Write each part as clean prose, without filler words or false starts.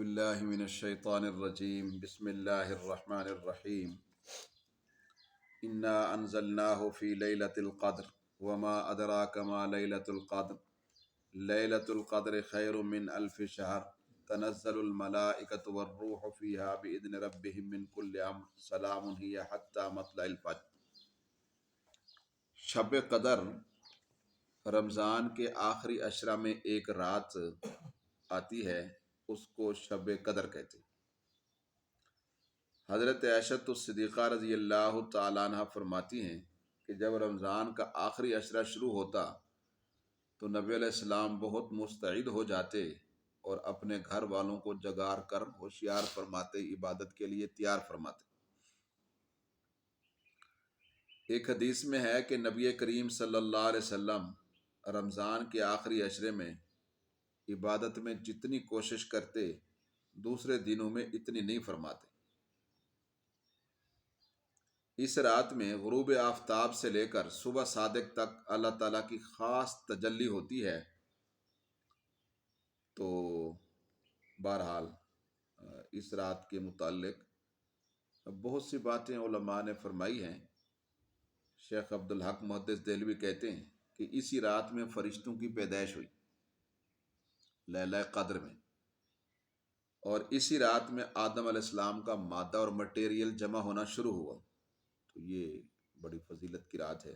باللہ من الشیطان الرجیم بسم اللہ الرحمن الرحیم انا انزلناہ فی لیلۃ القدر وما ادراک ما لیلۃ القدر لیلۃ القدر خیر من الف شہر تنزل الملائکۃ والروح فیہا باذن ربہم من کل امر سلام ہی حتی مطلع الفجر۔ شب قدر رمضان کے آخری عشرہ میں ایک رات آتی ہے، اس کو شب قدر کہتے ہیں۔ حضرت عائشہ صدیقہ رضی اللہ تعالیٰ عنہ فرماتی ہیں کہ جب رمضان کا آخری عشرہ شروع ہوتا تو نبی علیہ السلام بہت مستعد ہو جاتے اور اپنے گھر والوں کو جگار کر ہوشیار فرماتے، عبادت کے لیے تیار فرماتے۔ ایک حدیث میں ہے کہ نبی کریم صلی اللہ علیہ وسلم رمضان کے آخری عشرے میں عبادت میں جتنی کوشش کرتے دوسرے دنوں میں اتنی نہیں فرماتے۔ اس رات میں غروب آفتاب سے لے کر صبح صادق تک اللہ تعالیٰ کی خاص تجلی ہوتی ہے۔ تو بہرحال اس رات کے متعلق بہت سی باتیں علماء نے فرمائی ہیں۔ شیخ عبدالحق محدث دہلوی کہتے ہیں کہ اسی رات میں فرشتوں کی پیدائش ہوئی لیلہ قدر میں، اور اسی رات میں آدم علیہ السلام کا مادہ اور مٹیریل جمع ہونا شروع ہوا۔ تو یہ بڑی فضیلت کی رات ہے۔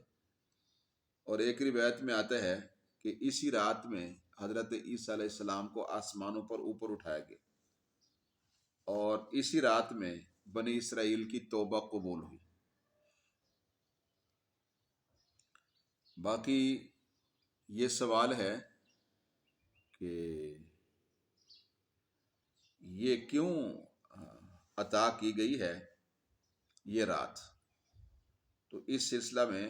اور ایک روایت میں آتا ہے کہ اسی رات میں حضرت عیسیٰ علیہ السلام کو آسمانوں پر اوپر اٹھایا گیا، اور اسی رات میں بنی اسرائیل کی توبہ قبول ہوئی۔ باقی یہ سوال ہے کہ یہ کیوں عطا کی گئی ہے یہ رات؟ تو اس سلسلہ میں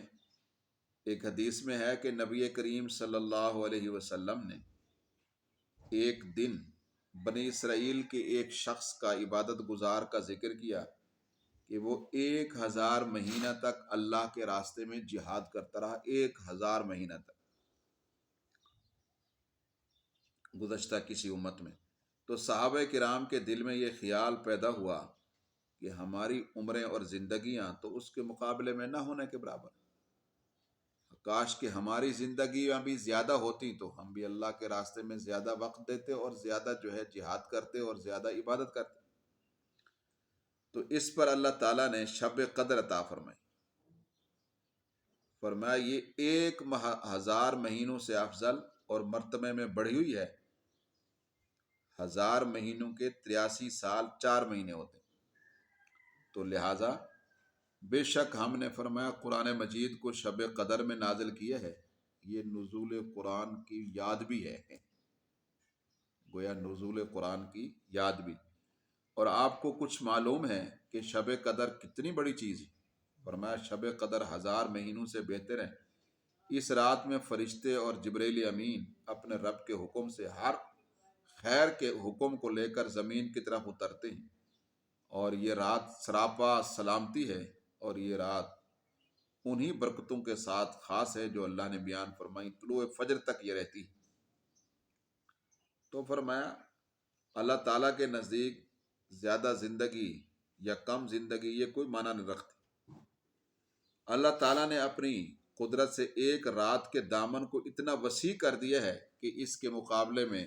ایک حدیث میں ہے کہ نبی کریم صلی اللہ علیہ وسلم نے ایک دن بنی اسرائیل کے ایک شخص کا عبادت گزار کا ذکر کیا کہ وہ 1000 مہینہ تک اللہ کے راستے میں جہاد کرتا رہا، 1000 مہینہ تک گزشتہ کسی امت میں۔ تو صحابہ کرام کے دل میں یہ خیال پیدا ہوا کہ ہماری عمریں اور زندگیاں تو اس کے مقابلے میں نہ ہونے کے برابر، کاش کہ ہماری زندگیاں بھی زیادہ ہوتی تو ہم بھی اللہ کے راستے میں زیادہ وقت دیتے اور زیادہ جہاد کرتے اور زیادہ عبادت کرتے۔ تو اس پر اللہ تعالیٰ نے شب قدر عطا فرمائی، فرمایا یہ 1000 مہینوں سے افضل اور مرتبے میں بڑھی ہوئی ہے۔ 1000 مہینوں کے 83 سال 4 مہینے ہوتے، تو لہٰذا بے شک ہم نے فرمایا قرآن مجید کو شب قدر میں نازل کیا ہے۔ یہ نزول قرآن کی یاد بھی ہے، گویا نزول قرآن کی یاد بھی۔ اور آپ کو کچھ معلوم ہے کہ شب قدر کتنی بڑی چیز ہے؟ فرمایا شب قدر 1000 مہینوں سے بہتر ہے۔ اس رات میں فرشتے اور جبرائیل امین اپنے رب کے حکم سے ہر خیر کے حکم کو لے کر زمین کی طرف اترتے ہیں، اور یہ رات سراپا سلامتی ہے، اور یہ رات انہی برکتوں کے ساتھ خاص ہے جو اللہ نے بیان فرمائی، طلوع فجر تک یہ رہتی ہے۔ تو فرمایا اللہ تعالیٰ کے نزدیک زیادہ زندگی یا کم زندگی یہ کوئی معنی نہیں رکھتی۔ اللہ تعالیٰ نے اپنی قدرت سے ایک رات کے دامن کو اتنا وسیع کر دیا ہے کہ اس کے مقابلے میں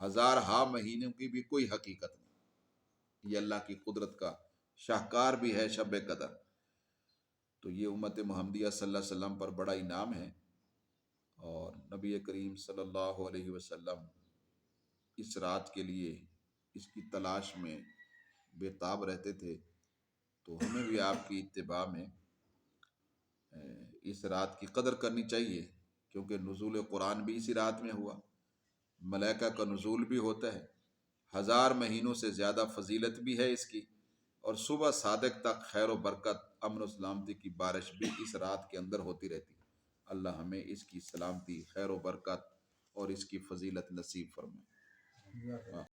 1000 مہینوں کی بھی کوئی حقیقت نہیں۔ یہ اللہ کی قدرت کا شاہکار بھی ہے شب قدر۔ تو یہ امت محمدیہ صلی اللہ علیہ وسلم پر بڑا انعام ہے، اور نبی کریم صلی اللہ علیہ وسلم اس رات کے لیے اس کی تلاش میں بے تاب رہتے تھے۔ تو ہمیں بھی آپ کی اتباع میں اس رات کی قدر کرنی چاہیے، کیونکہ نزول قرآن بھی اسی رات میں ہوا، ملائکہ کا نزول بھی ہوتا ہے، 1000 مہینوں سے زیادہ فضیلت بھی ہے اس کی، اور صبح صادق تک خیر و برکت، امن و سلامتی کی بارش بھی اس رات کے اندر ہوتی رہتی ہے۔ اللہ ہمیں اس کی سلامتی، خیر و برکت اور اس کی فضیلت نصیب فرمائے۔